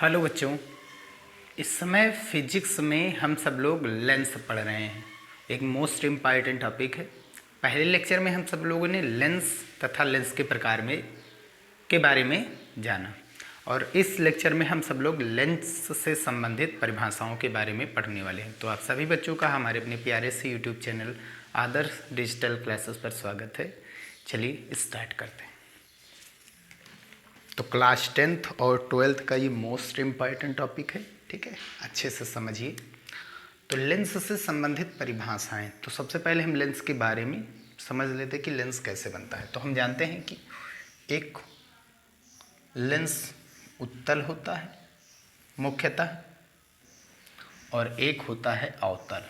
Hello बच्चों। इस समय फिजिक्स में हम सब लोग लेंस पढ़ रहे हैं। एक मोस्ट इम्पॉर्टेंट टॉपिक है। पहले लेक्चर में हम सब लोगों ने लेंस तथा लेंस के प्रकार में के बारे में जाना और इस लेक्चर में हम सब लोग लेंस से संबंधित परिभाषाओं के बारे में पढ़ने वाले हैं। तो आप सभी बच्चों का हमारे अपने प्यारे से यूट्यूब चैनल आदर्श डिजिटल क्लासेस पर स्वागत है। चलिए स्टार्ट करते हैं। तो क्लास 10th और 12th का ये मोस्ट इम्पॉर्टेंट टॉपिक है, ठीक है, अच्छे से समझिए। तो लेंस से संबंधित परिभाषाएं, तो सबसे पहले हम लेंस के बारे में समझ लेते हैं कि लेंस कैसे बनता है। तो हम जानते हैं कि एक लेंस उत्तल होता है मुख्यतः और एक होता है अवतल,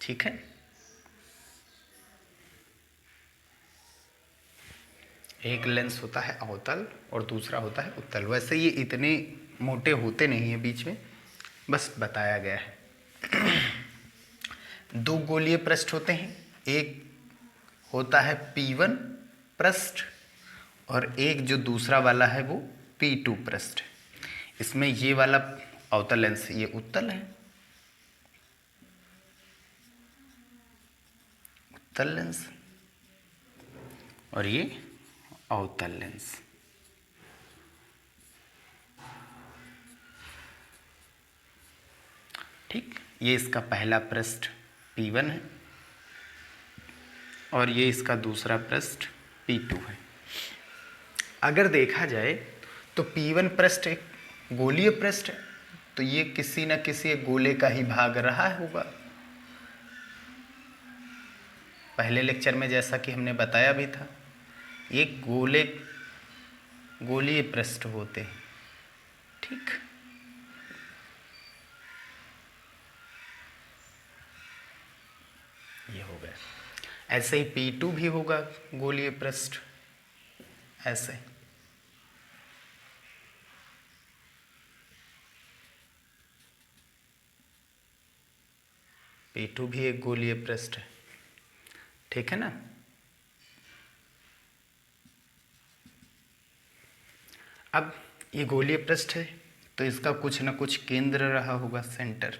ठीक है। एक लेंस होता है अवतल और दूसरा होता है उत्तल। वैसे ये इतने मोटे होते नहीं है, बीच में बस बताया गया है। दो गोलीय पृष्ठ होते हैं, एक होता है P1 पृष्ठ और एक जो दूसरा वाला है वो P2 पृष्ठ। इसमें ये वाला अवतल लेंस ये उत्तल है, उत्तल लेंस, और ये अवतल लेंस। ठीक, ये इसका पहला पृष्ठ P1 है और ये इसका दूसरा पृष्ठ P2 है। अगर देखा जाए तो P1 पृष्ठ एक गोलीय पृष्ठ है, तो ये किसी न किसी एक गोले का ही भाग रहा होगा। पहले लेक्चर में जैसा कि हमने बताया भी था, ये गोलीय पृष्ठ होते हैं, ठीक। ये हो गया। ऐसे ही P2 भी होगा गोलीय पृष्ठ, ऐसे। P2 भी एक गोलीय पृष्ठ है, ठीक है ना। अब ये गोलीय पृष्ठ है तो इसका कुछ ना कुछ केंद्र रहा होगा, सेंटर।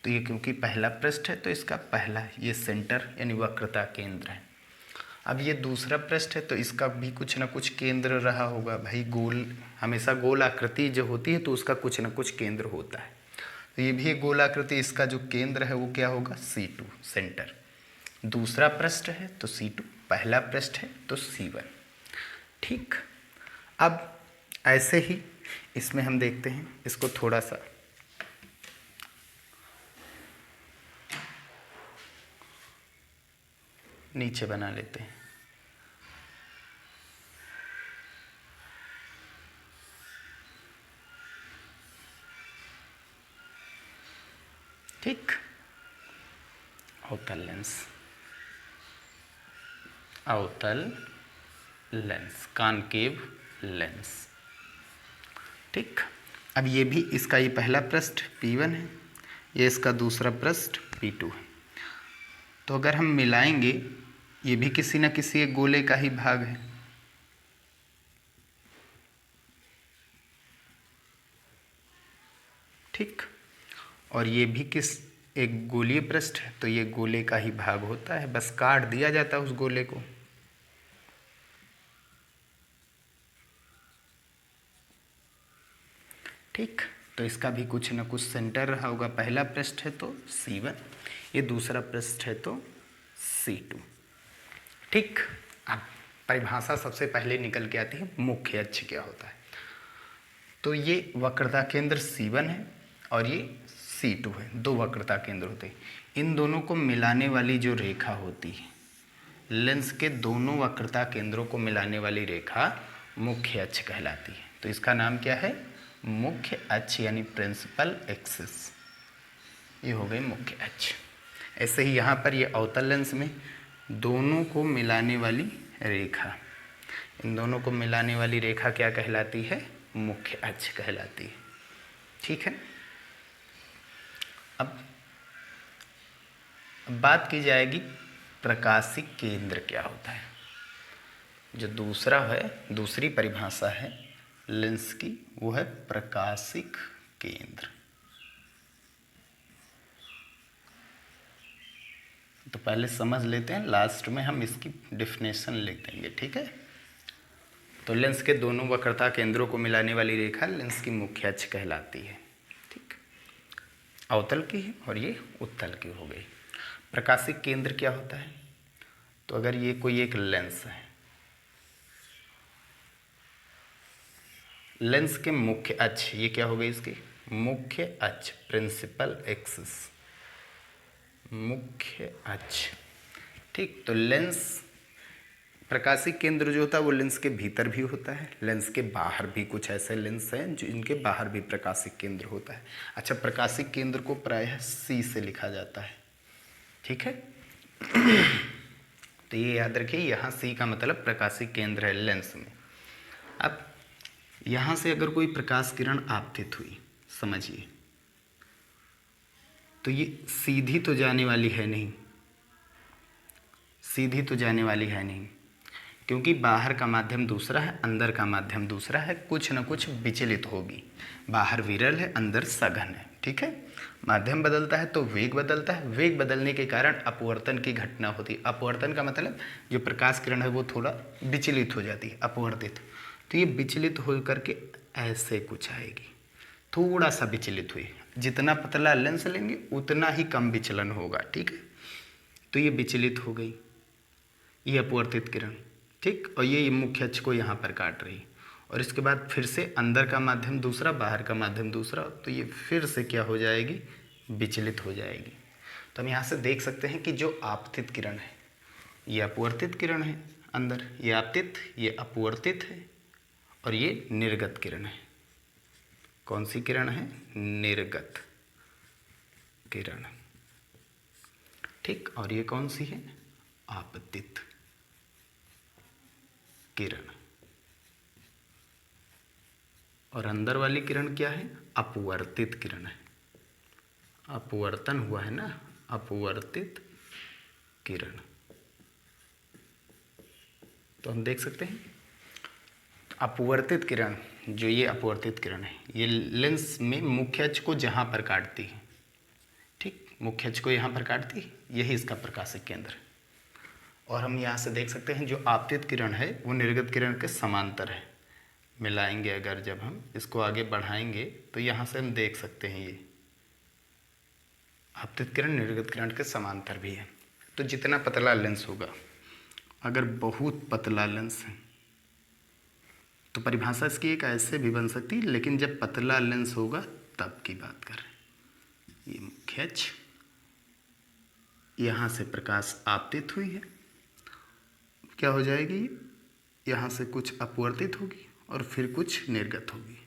तो ये क्योंकि पहला पृष्ठ है तो इसका पहला ये सेंटर यानी वक्रता केंद्र है। अब ये दूसरा पृष्ठ है तो इसका भी कुछ ना कुछ केंद्र रहा होगा। भाई गोल हमेशा गोल आकृति जो होती है तो उसका कुछ ना कुछ केंद्र होता है। तो ये भी एक गोल आकृति, इसका जो केंद्र है वो क्या होगा, C2 सेंटर। दूसरा पृष्ठ है तो C2, पहला पृष्ठ है तो C1, ठीक। अब ऐसे ही इसमें हम देखते हैं, इसको थोड़ा सा नीचे बना लेते हैं। ठीक, अवतल लेंस, अवतल लेंस, कॉनकेव लेंस, ठीक। अब ये भी इसका ये पहला पृष्ठ P1 है, ये इसका दूसरा पृष्ठ P2 है। तो अगर हम मिलाएंगे, ये भी किसी न किसी एक गोले का ही भाग है, ठीक। और ये भी किस एक गोलीय पृष्ठ है तो ये गोले का ही भाग होता है, बस काट दिया जाता है उस गोले को। ठीक, तो इसका भी कुछ न कुछ सेंटर रहा होगा। पहला पृष्ठ है तो C1, ये दूसरा पृष्ठ है तो C2, ठीक। अब परिभाषा सबसे पहले निकल के आती है, मुख्य अक्ष क्या होता है। तो ये वक्रता केंद्र C1 है और ये C2 है, दो वक्रता केंद्र होते हैं। इन दोनों को मिलाने वाली जो रेखा होती है, लेंस के दोनों वक्रता केंद्रों को मिलाने वाली रेखा मुख्य अक्ष कहलाती है। तो इसका नाम क्या है, मुख्य अक्ष यानी प्रिंसिपल एक्सिस। ये हो गई मुख्य अक्ष। ऐसे ही यहाँ पर ये अवतल लेंस में दोनों को मिलाने वाली रेखा, इन दोनों को मिलाने वाली रेखा क्या कहलाती है, मुख्य अक्ष कहलाती है, ठीक है। अब बात की जाएगी प्रकाशिक केंद्र क्या होता है। जो दूसरा है, दूसरी परिभाषा है लेंस की, वो है प्रकाशिक केंद्र। तो पहले समझ लेते हैं, लास्ट में हम इसकी डेफिनेशन लिख देंगे, ठीक है। तो लेंस के दोनों वक्रता केंद्रों को मिलाने वाली रेखा लेंस की मुख्य अक्ष कहलाती है, ठीक। अवतल की है और ये उत्तल की हो गई। प्रकाशिक केंद्र क्या होता है? तो अगर ये कोई एक लेंस है, लेंस के मुख्य अक्ष, ये क्या हो गई इसकी मुख्य अक्ष, प्रिंसिपल एक्सिस, मुख्य अक्ष, ठीक। तो लेंस, प्रकाशिक केंद्र जो होता है वो लेंस के भीतर भी होता है, लेंस के बाहर भी कुछ ऐसे लेंस हैं जो इनके बाहर भी प्रकाशिक केंद्र होता है। अच्छा, प्रकाशिक केंद्र को प्रायः सी से लिखा जाता है, ठीक है। तो ये याद रखिए, यहाँ सी का मतलब प्रकाशिक केंद्र है लेंस में। अब यहाँ से अगर कोई प्रकाश किरण आपतित हुई, समझिए, तो ये सीधी तो जाने वाली है नहीं, सीधी तो जाने वाली है नहीं, क्योंकि बाहर का माध्यम दूसरा है, अंदर का माध्यम दूसरा है, कुछ न कुछ विचलित होगी। बाहर विरल है, अंदर सघन है, ठीक है। माध्यम बदलता है तो वेग बदलता है, वेग बदलने के कारण अपवर्तन की घटना होती है। अपवर्तन का मतलब जो प्रकाश किरण है वो थोड़ा विचलित हो जाती है, अपवर्तित। तो ये विचलित हो करके ऐसे कुछ आएगी, थोड़ा सा विचलित हुई। जितना पतला लेंस लेंगे उतना ही कम विचलन होगा, ठीक है। तो ये विचलित हो गई, ये अपवर्तित किरण, ठीक। और ये मुख्य अक्ष को यहाँ पर काट रही, और इसके बाद फिर से अंदर का माध्यम दूसरा, बाहर का माध्यम दूसरा, तो ये फिर से क्या हो जाएगी, विचलित हो जाएगी। तो हम यहाँ से देख सकते हैं कि जो आपतित किरण है ये अपवर्तित किरण है, अंदर ये आपतित, ये अपवर्तित है, और ये निर्गत किरण है। कौन सी किरण है? निर्गत किरण, ठीक। और ये कौन सी है? आपतित किरण। और अंदर वाली किरण क्या है? अपवर्तित किरण है। अपवर्तन हुआ है ना, अपवर्तित किरण। तो हम देख सकते हैं अपवर्तित किरण, जो ये अपवर्तित किरण है ये लेंस में मुख्य अक्ष को जहाँ पर काटती है, ठीक, मुख्य अक्ष को यहाँ पर काटती है, यही इसका प्रकाशिक केंद्र है। और हम यहाँ से देख सकते हैं जो आपतित किरण है वो निर्गत किरण के समांतर है। मिलाएंगे अगर, जब हम इसको आगे बढ़ाएंगे तो यहाँ से हम देख सकते हैं ये आपतित किरण निर्गत किरण के समांतर भी है। तो जितना पतला लेंस होगा, अगर बहुत पतला लेंस है तो परिभाषा इसकी एक ऐसे भी बन सकती है, लेकिन जब पतला लेंस होगा तब की बात कर रहे हैं। ये मुख्य अक्ष, यहाँ से प्रकाश आपतित हुई है, क्या हो जाएगी, यहाँ से कुछ अपवर्तित होगी और फिर कुछ निर्गत होगी।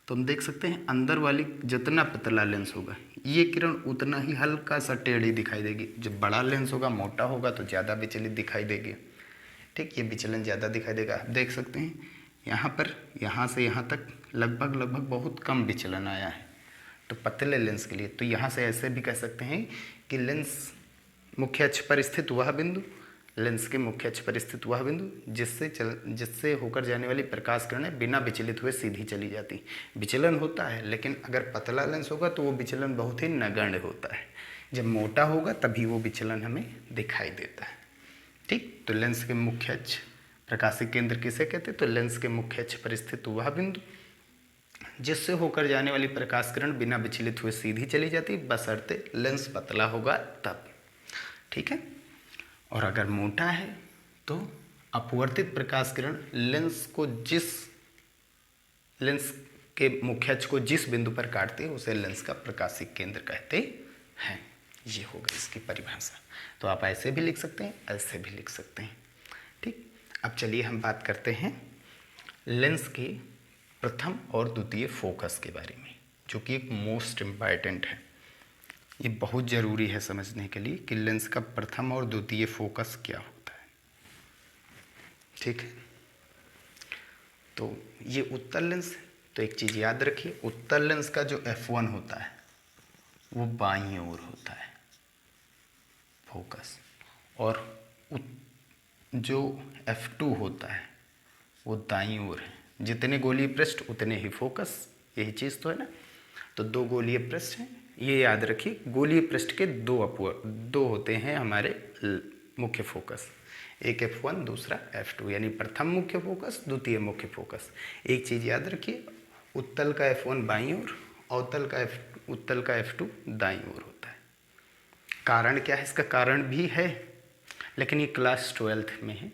तो हम देख सकते हैं अंदर वाली जितना पतला लेंस होगा ये किरण उतना ही हल्का सा टेढ़ी दिखाई देगी। जब बड़ा लेंस होगा, मोटा होगा, तो ज़्यादा विचलित दिखाई देगी, ठीक। ये विचलन ज़्यादा दिखाई देगा। आप देख सकते हैं यहाँ पर, यहाँ से यहाँ तक लगभग बहुत कम विचलन आया है। तो पतले लेंस के लिए तो यहाँ से ऐसे भी कह सकते हैं कि लेंस मुख्य अक्ष पर स्थित वह बिंदु, लेंस के मुख्य अक्ष पर स्थित वह बिंदु जिससे होकर जाने वाली प्रकाश किरणें बिना विचलित हुए सीधी चली जाती। विचलन होता है, लेकिन अगर पतला लेंस होगा तो वो विचलन बहुत ही नगण्य होता है। जब मोटा होगा तभी वो विचलन हमें दिखाई देता है, ठीक। तो लेंस के मुख्य अक्ष, प्रकाशिक केंद्र किसे कहते हैं? तो लेंस के मुख्य अक्ष पर स्थित वह बिंदु जिससे होकर जाने वाली प्रकाश किरण बिना विचलित हुए सीधी चली जाती, बशर्ते लेंस पतला होगा तब, ठीक है। और अगर मोटा है तो अपवर्तित प्रकाश किरण लेंस के मुख्य अक्ष को जिस बिंदु पर काटती है उसे लेंस का प्रकाशिक केंद्र कहते हैं। ये हो गई इसकी परिभाषा। तो आप ऐसे भी लिख सकते हैं, ऐसे भी लिख सकते हैं, ठीक। अब चलिए हम बात करते हैं लेंस के प्रथम और द्वितीय फोकस के बारे में, जो कि एक मोस्ट इम्पॉर्टेंट है। ये बहुत ज़रूरी है समझने के लिए कि लेंस का प्रथम और द्वितीय फोकस क्या होता है, ठीक है। तो ये उत्तल लेंस, तो एक चीज़ याद रखिए, उत्तल लेंस का जो F1 होता है वो बाईं ओर होता है फोकस, और जो F2 होता है वो दाईं ओर है। जितने गोलीय पृष्ठ उतने ही फोकस, यही चीज़ तो है ना। तो 2 गोलीय पृष्ठ हैं, ये याद रखिए। गोलीय पृष्ठ के 2 होते हैं हमारे मुख्य फोकस, एक F1 दूसरा F2, यानी प्रथम मुख्य फोकस द्वितीय मुख्य फोकस। एक चीज़ याद रखिए, उत्तल का F1 बाईं ओर, उत्तल का F2 दाईं ओर होता है। कारण क्या है इसका? कारण भी है, लेकिन ये क्लास 12th में है।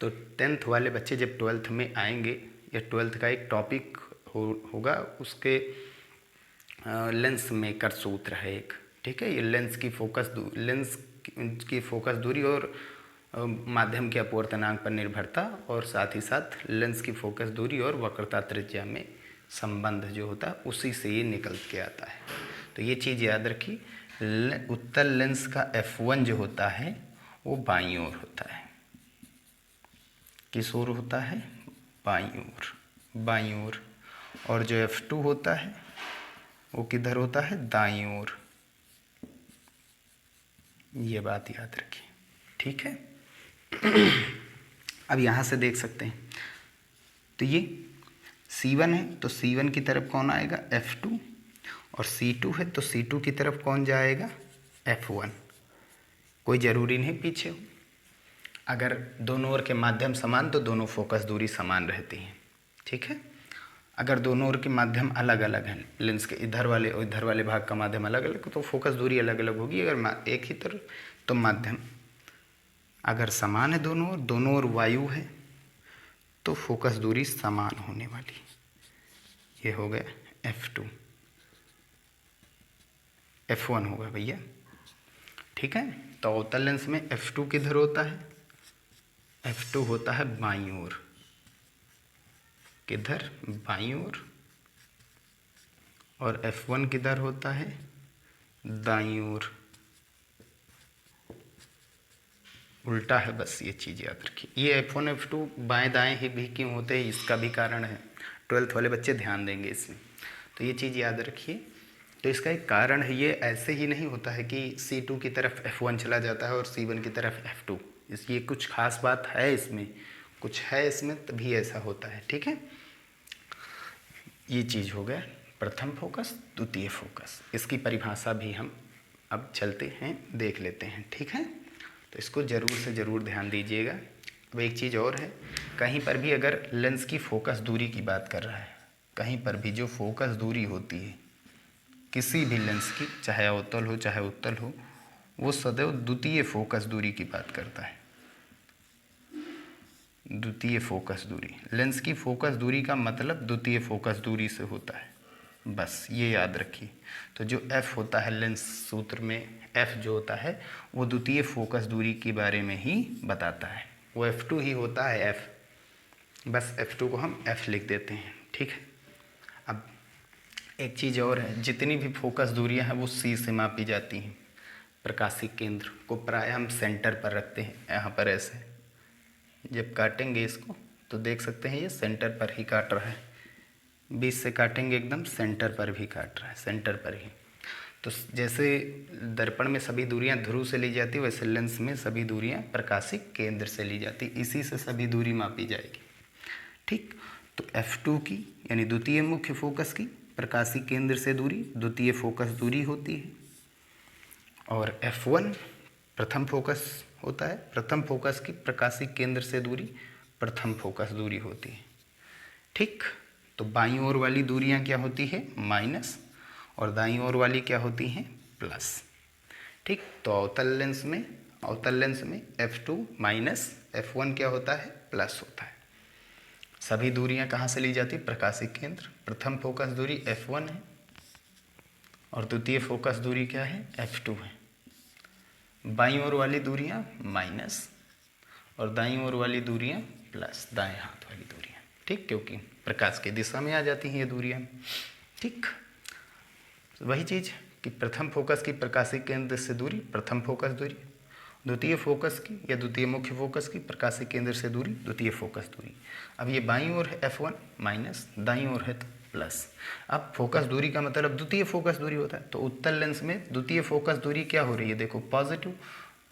तो 10th वाले बच्चे जब 12th में आएंगे, या 12th का एक टॉपिक होगा, उसके लेंस मेकर सूत्र है एक, ठीक है। ये लेंस की फोकस दूरी और माध्यम के अपवर्तनांक पर निर्भरता, और साथ ही साथ लेंस की फोकस दूरी और वक्रता त्रिज्या में संबंध जो होता है, उसी से ये निकल के आता है। तो ये चीज़ याद रखिए, उत्तल लेंस का F1 जो होता है वो बाईं ओर होता है। किस ओर होता है? बाईं ओर। और जो F2 होता है वो किधर होता है? दाईं ओर। ये बात याद रखिए, ठीक है। अब यहाँ से देख सकते हैं, तो ये C1 है तो C1 की तरफ कौन आएगा? F2। और C2 है तो C2 की तरफ कौन जाएगा? F1। कोई ज़रूरी नहीं पीछे हो। अगर दोनों ओर के माध्यम समान तो दोनों फोकस दूरी समान रहती है, ठीक है। अगर दोनों ओर के माध्यम अलग अलग हैं, लेंस के इधर वाले और इधर वाले भाग का माध्यम अलग अलग, तो फोकस दूरी अलग अलग होगी। अगर एक ही तरफ, तो माध्यम अगर समान है दोनों ओर वायु है, तो फोकस दूरी समान होने वाली। ये हो गया F2। F1 होगा भैया, ठीक है। तो अवतल लेंस में F2 किधर होता है? F2 होता है बाईं ओर। किधर? बाईं ओर। और F1 किधर होता है? दाईं ओर। उल्टा है, बस ये चीज़ याद रखिए। ये F1 F2 बाएं दाएं ही भी क्यों होते हैं, इसका भी कारण है। 12th वाले बच्चे ध्यान देंगे इसमें, तो ये चीज़ याद रखिए। तो इसका एक कारण है, ये ऐसे ही नहीं होता है कि C2 की तरफ F1 चला जाता है और C1 की तरफ F2। ये कुछ खास बात है इसमें, कुछ है इसमें, तभी ऐसा होता है, ठीक है। ये चीज़ हो गया प्रथम फोकस द्वितीय फोकस। इसकी परिभाषा भी हम अब चलते हैं, देख लेते हैं, ठीक है। तो इसको ज़रूर से ज़रूर ध्यान दीजिएगा। अब एक चीज़ और है, कहीं पर भी अगर लेंस की फोकस दूरी की बात कर रहा है, कहीं पर भी जो फोकस दूरी होती है किसी भी लेंस की, चाहे अवतल हो चाहे उत्तल हो, वो सदैव द्वितीय फोकस दूरी की बात करता है। द्वितीय फोकस दूरी, लेंस की फोकस दूरी का मतलब द्वितीय फोकस दूरी से होता है, बस ये याद रखिए। तो जो F होता है लेंस सूत्र में, F जो होता है वो द्वितीय फोकस दूरी के बारे में ही बताता है। वो F2 ही होता है F, बस F2 को हम F लिख देते हैं, ठीक है। अब एक चीज़ और है, जितनी भी फोकस दूरियां हैं वो C से मापी जाती हैं। प्रकाशिक केंद्र को प्राय हम सेंटर पर रखते हैं, यहाँ पर ऐसे। जब काटेंगे इसको तो देख सकते हैं ये सेंटर पर ही काट रहा है, बीच से काटेंगे एकदम सेंटर पर भी काट रहा है, सेंटर पर ही। तो जैसे दर्पण में सभी दूरियां ध्रुव से ली जाती, वैसे लेंस में सभी दूरियां प्रकाशिक केंद्र से ली जाती, इसी से सभी दूरी मापी जाएगी, ठीक। तो F2 की यानी द्वितीय मुख्य फोकस की प्रकाशिक केंद्र से दूरी द्वितीय फोकस दूरी होती है, और F1 प्रथम फोकस होता है, प्रथम फोकस की प्रकाशिक केंद्र से दूरी प्रथम फोकस दूरी होती है, ठीक। तो बाईं ओर वाली दूरियां क्या होती है? माइनस, और दाईं ओर वाली क्या होती हैं? प्लस, ठीक। तो अवतल लेंस में F2 माइनस F1 क्या होता है? प्लस होता है। सभी दूरियां कहाँ से ली जाती? प्रकाशिक केंद्र। प्रथम फोकस दूरी F1 है और द्वितीय फोकस दूरी क्या है? F2 है। बाईं ओर वाली दूरियां माइनस और दाईं ओर वाली दूरियां प्लस, दाएं हाथ वाली दूरियां, ठीक, क्योंकि प्रकाश की दिशा में आ जाती हैं ये दूरियां, ठीक। वही चीज़ कि प्रथम फोकस की प्रकाशिक केंद्र से दूरी प्रथम फोकस दूरी, द्वितीय फोकस की या द्वितीय मुख्य फोकस की प्रकाशिक केंद्र से दूरी द्वितीय फोकस दूरी। अब ये बाईं ओर है F1 माइनस, दाईं ओर है तो प्लस। अब फोकस दूरी का मतलब द्वितीय फोकस दूरी होता है, तो उत्तल लेंस में द्वितीय फोकस दूरी क्या हो रही है? देखो पॉजिटिव,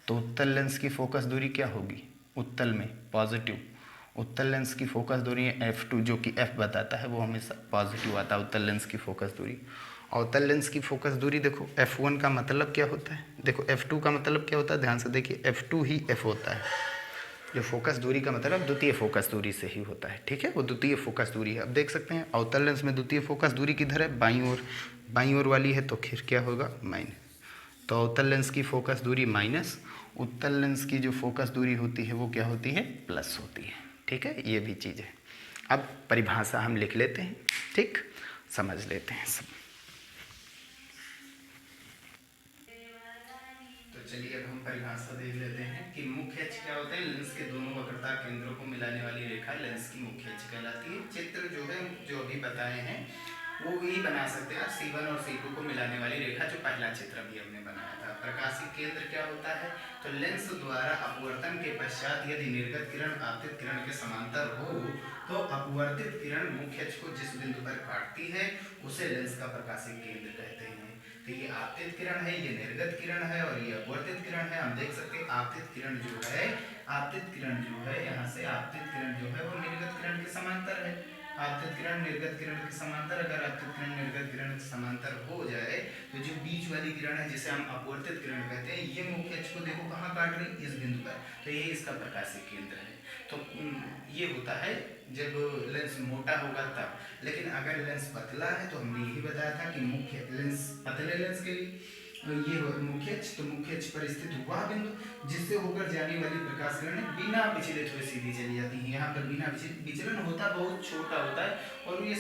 तो उत्तल लेंस की फोकस दूरी क्या होगी? उत्तल में पॉजिटिव, उत्तल लेंस की फोकस दूरी है f2 जो कि f बताता है, वो हमेशा पॉजिटिव आता है उत्तल लेंस की फोकस दूरी। अवतल लेंस की फोकस दूरी देखो f1 का मतलब क्या होता है, देखो f2 का मतलब क्या होता है, ध्यान से देखिए f2 ही f होता है। जो फोकस दूरी का मतलब द्वितीय फोकस दूरी से ही होता है, ठीक है, वो द्वितीय फोकस दूरी है। अब देख सकते हैं अवतल लेंस में द्वितीय फोकस दूरी किधर है, बाईं ओर वाली है, तो फिर क्या होगा माइनस। तो अवतल लेंस की फोकस दूरी माइनस, उत्तल लेंस की जो फोकस दूरी होती है वो क्या होती है, प्लस होती है, ठीक है, ये भी चीज़ है। अब परिभाषा हम लिख लेते हैं, ठीक, समझ लेते हैं सब। तो चलिए अब हम परिभाषा देख लेते हैं कि मुख्य अक्ष क्या होते हैं, लेंस के दोनों वक्रता केंद्रों को मिलाने वाली रेखा लेंस की मुख्य अक्ष कहलाती है। चित्र जो है जो अभी बताए हैं वो ही बना सकते हैं आप, C1 और C2 को मिलाने वाली रेखा, जो पहला चित्र अभी हमने बनाया था। प्रकाशिक केंद्र क्या होता है, तो लेंस द्वारा अपवर्तन के पश्चात यदि निर्गत किरण आपतित किरण के समांतर हो तो अपवर्तित किरण मुख्य अक्ष को जिस बिंदु पर काटती है उसे लेंस का प्रकाशिक केंद्र कहते हैं। तो ये आपतित किरण है, ये निर्गत किरण है और ये अपवर्तित किरण है। हम देख सकते हैं आपतित किरण जो है, आपतित किरण जो है, यहाँ से आपतित किरण जो है वो निर्गत किरण के समांतर है। आपतित किरण निर्गत किरण के समांतर, अगर आपतित किरण निर्गत किरण के समांतर हो जाए तो जो बीच वाली किरण है जिसे हम अपवर्तित किरण कहते हैं, ये मुख्य अक्ष को देखो कहाँ काट रही है, इस बिंदु पर, तो ये इसका प्रकाशिक केंद्र है। तो ये होता है जब लेंस मोटा होगा तब। लेकिन अगर लेंस पतला है तो हमने यही बताया था कि मुख्य लेंस, पतले लेंस के लिए ये मुख्य अक्ष, तो मुख्य अक्ष पर स्थित वह बिंदु जिससे होकर जाने वाली प्रकाश किरणें बिना विचलित हुए सीधी चली जाती हैं। यहाँ पर बिना विचलन होता बहुत छोटा होता है, और ये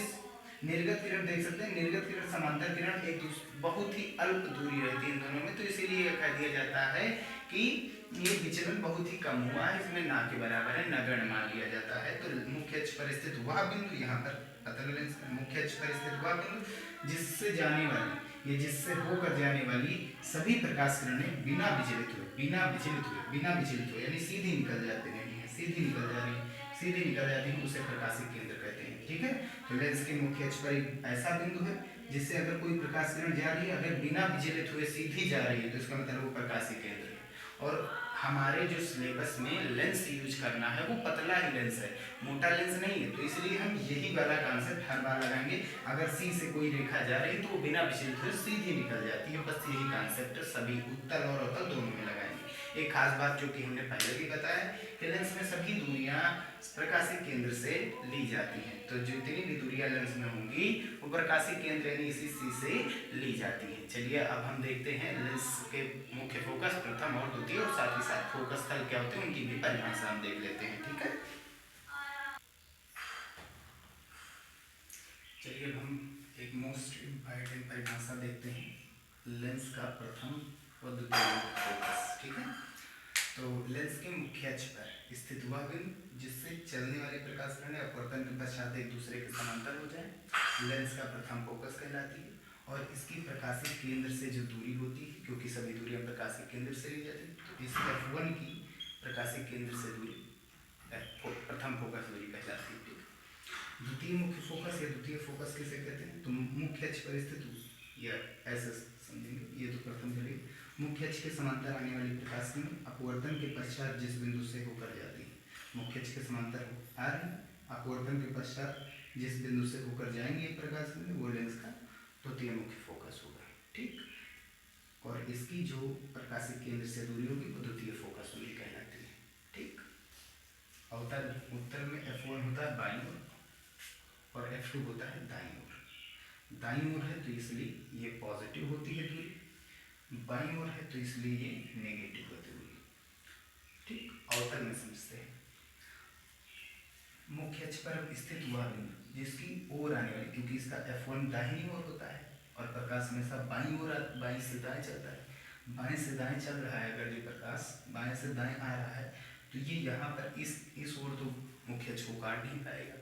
निर्गत किरण देख सकते हैं, निर्गत किरण समांतर किरण एक बहुत ही अल्प दूरी रहती है इन दोनों में, तो इसीलिए कह दिया जाता है कि ये विचलन बहुत ही कम हुआ है, इसमें ना के बराबर है, नगण्य मान लिया जाता है। तो मुख्य अक्ष पर स्थित वह बिंदु, यहाँ पर पतले लेंस मुख्य अक्ष पर स्थित वह बिंदु जिससे जाने वाली, ये जिससे होकर जाने वाली सभी प्रकाश किरणें बिना विचलित हुए, बिना विचलित हुए यानी सीधी निकल जाती नहीं है, सीधी निकल जा रही, सीधी निकल जाती है, उसे प्रकाशिक केंद्र कहते हैं, ठीक है। तो लेंस के मुख्य अक्ष पर एक ऐसा बिंदु है जिससे अगर कोई प्रकाश किरण जा रही है, अगर बिना विचलित हुए सीधी जा रही है, तो इसका मतलब वो प्रकाशिक केंद्र है। और हमारे जो सिलेबस में लेंस यूज करना है वो पतला ही लेंस है, मोटा लेंस नहीं है, तो इसलिए हम यही वाला कॉन्सेप्ट हर बार लगाएंगे। अगर सी से कोई रेखा जा रही है तो वो बिना विचलित हुए सीधी निकल जाती है, बस यही कॉन्सेप्ट सभी उत्तल और अवतल दोनों में लगाएंगे। एक खास बात जो कि हमने पहले भी बताया कि लेंस में सभी दूरियां प्रकाशिक केंद्र से ली जाती हैं, तो जितनी भी दूरियां लेंस में होंगी वो प्रकाशिक केंद्र यानी इसी सी से ली जाती हैं। चलिए अब हम देखते हैं लेंस के मुख्य फोकस, प्रथम और द्वितीय, और साथ ही साथ फोकस स्थल क्या होते हैं उनकी भी परिभाषा हम देख लेते हैं, ठीक है। चलिए अब हम एक मोस्ट इम्पॉर्टेंट परिभाषा देखते हैं, लेंस का प्रथम और द्वितीय फोकस, ठीक है। तो लेंस के मुख्य अक्ष पर स्थित वह बिंदु जिससे चलने वाली प्रकाश किरणें अपवर्तन के पश्चात एक दूसरे के समांतर हो जाए, लेंस का प्रथम फोकस कहलाती है। और इसकी प्रकाशिक केंद्र से जो दूरी होती है, क्योंकि सभी दूरियां प्रकाशिक केंद्र से ली जाती है, तो इस F1 की प्रकाशिक केंद्र से दूरी प्रथम फोकस दूरी कहलाती है, ठीक। द्वितीय मुख्य फोकस या द्वितीय फोकस किसे कहते हैं, तो मुख्य अक्ष पर स्थित या ऐसे समझेंगे, ये तो प्रथम चलिए, मुख्य अक्ष के समांतर आने वाली प्रकाश किरण अपवर्तन के पश्चात जिस बिंदु से होकर जाती है, मुख्य अक्ष के समांतर आ रही है, अपवर्तन के पश्चात जिस बिंदु से होकर जाएंगे प्रकाश किरण, वो लेंस का द्वितीय मुख्य फोकस होगा, ठीक। और इसकी जो प्रकाशिक केंद्र से दूरी होगी वो द्वितीय फोकस दूरी कहलाती है, ठीक। अवतल उत्तल में F1 होता है बाईं ओर और F2 होता है दाईं ओर। दाईं ओर है तो इसलिए ये पॉजिटिव होती है दूरी, बाईं ओर है तो इसलिए ये नेगेटिव होती हुई, ठीक। अवतल में समझते हैं, मुख्य अक्ष पर स्थित हुआ बिंदु जिसकी ओर आने वाली, क्योंकि इसका F1 दाहिनी ओर होता है और प्रकाश हमेशा बाईं ओर, बाईं से दाएं चलता है, बाएं से दाएं चल रहा है, अगर जो प्रकाश बाएं से दाएं आ रहा है तो ये यहाँ पर इस ओर तो मुख्य अक्ष को काट नहीं पाएगा,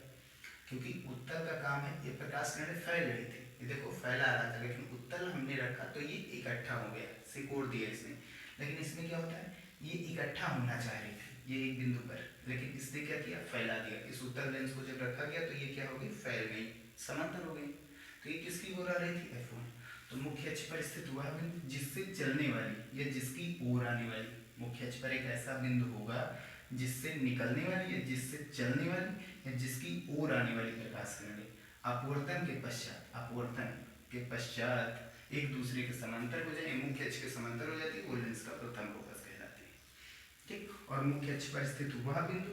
क्योंकि उत्तल का काम है, ये प्रकाश किरणें फैल रही थी, ये देखो फैला रहा था, लेकिन उत्तल हमने रखा तो ये इकट्ठा हो गया, सिकोड़ दिया इसने। लेकिन इसमें क्या होता है, ये इकट्ठा होना चाह रही थी ये एक बिंदु पर, लेकिन इसने क्या किया, फैला दिया। इस उत्तल लेंस को जब रखा गया तो ये क्या हो गई, फैल गई, समांतर हो गई। तो ये किसकी ओर आ रही थी, F1। तो मुख्य अक्ष पर स्थित हुआ बिंदु जिससे चलने वाली या जिसकी ओर आने वाली, मुख्य अक्ष पर एक ऐसा बिंदु होगा जिससे निकलने वाली या जिससे चलने वाली या जिसकी ओर आने वाली प्रकाश किरणें अपवर्तन के पश्चात एक दूसरे के समांतर हो जाए, मुख्य अक्ष के समांतर हो जाती है, वो लेंस का प्रथम फोकस कहलाती है। ठीक, और मुख्य अक्ष पर स्थित वह बिंदु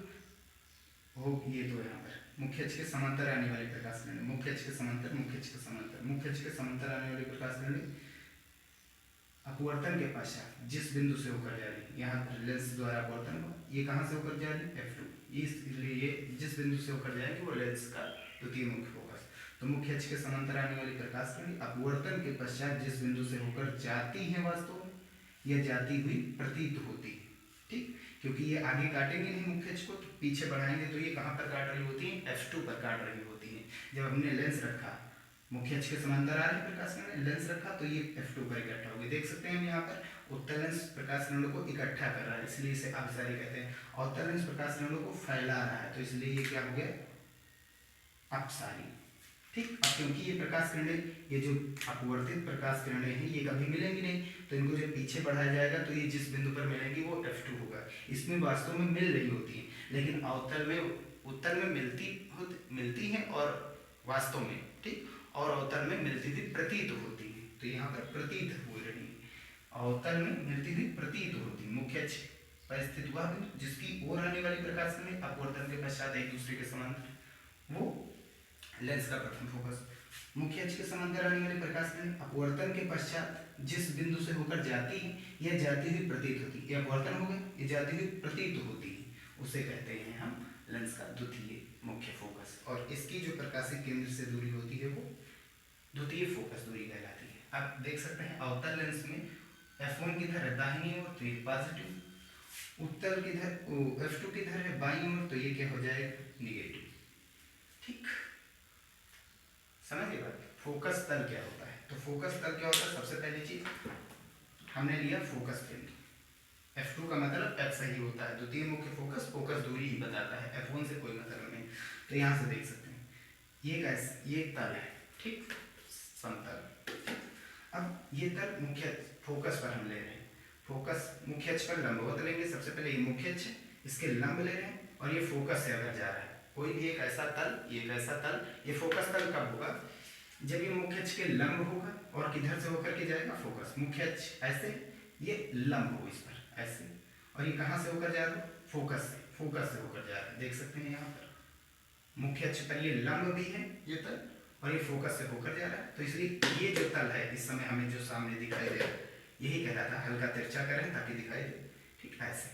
हो, ये तो यहाँ पर मुख्य अक्ष के समांतर आने वाली प्रकाश किरणें, मुख्य अक्ष के समांतर, मुख्य अक्ष के समांतर, मुख्य अक्ष के समांतर आने वाली प्रकाश किरणें अपवर्तन के पश्चात जिस बिंदु से होकर जा रही, यहाँ पर लेंस द्वारा अपवर्तन हुआ, ये कहाँ से होकर जा रही है, F2, इसलिए ये जिस बिंदु से होकर जाएगी वो लेंस का द्वितीय मुख्य फोकस। तो मुख्य अक्ष के समांतर आने वाली प्रकाश किरणें अपवर्तन के पश्चात जिस बिंदु से होकर जाती है वास्तव में या जाती हुई प्रतीत होती है। ठीक, क्योंकि ये आगे काटेंगे नहीं मुख्य अक्ष को, तो पीछे बढ़ाएंगे तो ये कहाँ पर काट रही होती है, F2 पर काट रही होती है। जब हमने लेंस रखा, मुख्य अक्ष के समांतर आ रही प्रकाश किरणें, लेंस रखा तो ये F2 पर इकट्ठा होगी। देख सकते हैं हम यहाँ पर उत्तल लेंस प्रकाश किरणों को इकट्ठा कर रहा है, इसलिए इसे अभिसारी कहते हैं। अवतल लेंस प्रकाश किरणों को फैला रहा है, तो इसलिए ये क्या हो गया, अपसारी। ठीक, अब क्योंकि ये प्रकाश किरणें, ये जो अपवर्तित प्रकाश किरणें हैं, ये कभी मिलेंगी नहीं, तो इनको जब पीछे बढ़ाया जाएगा तो ये जिस बिंदु पर मिलेंगी वो F2 होगा। इसमें वास्तव में मिल रही होती है, लेकिन अवतल में, उत्तल में मिलती है और वास्तव में, ठीक, और अवतल में मिलती हुई प्रतीत होती है। तो यहाँ पर प्रतीत हो रही है, अवतल में मिलती हुई प्रतीत होती है। मुख्य अक्ष पर स्थित वह बिंदु जिसकी ओर आने वाली प्रकाश किरणें अपवर्तन के पश्चात एक दूसरे के समांतर, वो लेंस का प्रथम फोकस। मुख्य अक्ष के समांतर आने वाली प्रकाश किरणें अपवर्तन के पश्चात जिस बिंदु से होकर जाती है या जाती हुई प्रतीत होती है, ये अपवर्तन हो गया, ये जाती हुई प्रतीत होती है, उसे कहते हैं हम लेंस का द्वितीय मुख्य फोकस। और इसकी जो प्रकाशिक केंद्र से दूरी होती है वो द्वितीय फोकस दूरी कहलाती है। आप देख सकते हैं अवतल लेंस में F1 किधर है, दाहिनी ओर, तो ये पॉजिटिव, उत्तल किधर, F2 किधर है, बाईं ओर, तो ये क्या हो जाएगा, निगेटिव। ठीक, समझिए बात। फोकस तल क्या होता है, तो फोकस तल क्या होता है, सबसे पहली चीज हमने लिया फोकस बिंदु, F2 का मतलब F सही होता है, द्वितीय मुख्य फोकस फोकस दूरी ही बताता है, F1 से कोई मतलब नहीं। तो यहाँ से देख सकते हैं ये तल है, ठीक, समतल। अब ये तल मुख्य फोकस पर हम ले रहे हैं, फोकस मुख्य अक्ष पर लंबवत लेंगे। सबसे पहले ये मुख्य अक्ष है, इसके लंब ले रहे हैं, और ये फोकस से अगर जा रहा है कोई भी एक ऐसा तल, ये एक ऐसा तल, ये फोकस तल कब होगा, जब ये मुख्य अक्ष के लंब होगा और किधर से होकर के जाएगा, फोकस, मुख्य अक्ष ऐसे, ये लंब हो इस पर ऐसे, और ये कहाँ से होकर जा रहा है, फोकस से होकर जा रहा है। देख सकते हैं यहाँ पर मुख्य अक्ष पर ये लंब भी है ये तल, और ये फोकस से होकर जा रहा है। तो इसलिए ये जो तल है इस समय हमें जो सामने दिखाई दे रहा है, यही कह रहा था, हल्का तिरछा करें ताकि दिखाई दे, ठीक, ऐसे।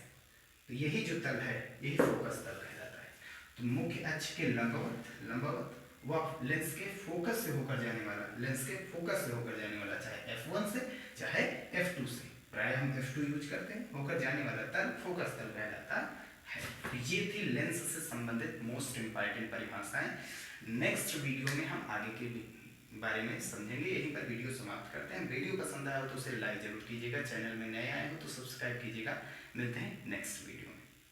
तो यही जो तल है यही फोकस तल कहलाता है। तो मुख्य अक्ष के लंबवत वह लेंस के फोकस से होकर जाने वाला, लेंस के फोकस से होकर जाने वाला, चाहे F1 से चाहे F2 से, प्राय हम F2 यूज करते हैं, होकर जाने वाला तल फोकस तल कहलाता है। तो ये थी लेंस से संबंधित मोस्ट इंपॉर्टेंट परिभाषाएं। नेक्स्ट वीडियो में हम आगे के बारे में समझेंगे। यहीं पर वीडियो समाप्त करते हैं। वीडियो पसंद आया हो तो उसे लाइक जरूर कीजिएगा, चैनल में नए आए हो तो सब्सक्राइब कीजिएगा। मिलते हैं नेक्स्ट वीडियो।